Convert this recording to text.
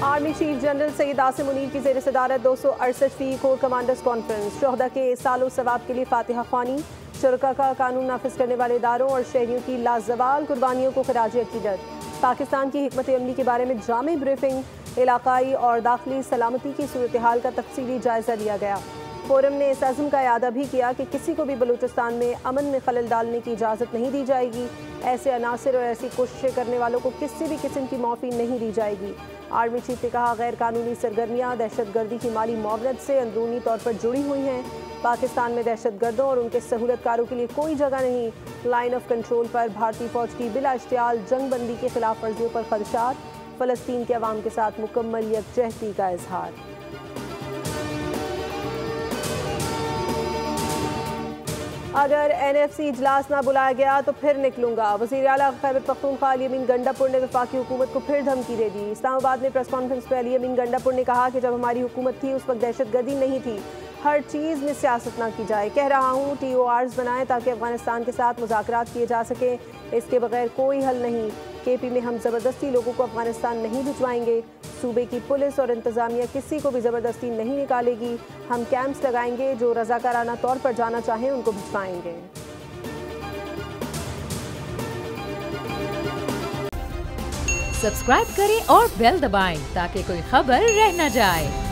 Army chief general Syed Asim Munir की ज़ेर सदारत 268वीं कोर कमांडर्स कॉन्फ्रेंस। शोहदा के सालो सवाब के लिए फातिहा ख्वानी, शुरका का कानून नाफिज करने वाले इदारों और शहरियों की लाजवाल कुर्बानियों को खराज अकीदत। पाकिस्तान की हिकमत अमली के बारे में जामे ब्रीफिंग, इलाकाई और दाखिली सलामती की सूरत हाल का तफसीली जायजा लिया गया। फोरम ने इस अज़्म का यादा भी किया कि किसी को भी बलूचिस्तान में अमन में खलल डालने की इजाज़त नहीं दी जाएगी। ऐसे अनासिर और ऐसी कोशिशें करने वालों को किसी भी किस्म की माफ़ी नहीं दी जाएगी। आर्मी चीफ ने कहा, गैर कानूनी सरगर्मियाँ दहशत गर्दी की माली मुआवनत से अंदरूनी तौर पर जुड़ी हुई हैं। पाकिस्तान में दहशत गर्दों और उनके सहूलतकारों के लिए कोई जगह नहीं। लाइन ऑफ कंट्रोल पर भारतीय फ़ौज की बिला इश्तियाल जंग बंदी के खिलाफ वर्जियों पर खदशात। फ़लस्तीन के अवाम के साथ मुकम्मल यकजहती का इजहार। अगर NFC इजलास ना बुलाया गया तो फिर निकलूंगा। वज़ीर आला खैबर पख्तूनख्वा अली अमीन गंडापुर ने वफाकी हुकूमत को फिर धमकी दे दी। इस्लामाबाद में प्रेस कॉन्फ्रेंस पर अली अमीन गंडापुर ने कहा कि जब हमारी हुकूमत थी उस वक्त दहशत गर्दी नहीं थी। हर चीज़ में सियासत ना की जाए। कह रहा हूँ TORs बनाएं ताकि अफगानिस्तान के साथ मुज़ाकरात किए जा सकें। इसके बगैर कोई हल नहीं। KP में हम ज़बरदस्ती लोगों को अफगानिस्तान नहीं भिजवाएंगे। सूबे की पुलिस और इंतज़ामिया किसी को भी ज़बरदस्ती नहीं निकालेगी। हम कैंप्स लगाएंगे, जो रज़ाकाराना तौर पर जाना चाहें उनको भिजवाएंगे। सब्सक्राइब करें और बेल दबाएं ताकि कोई खबर रह न जाए।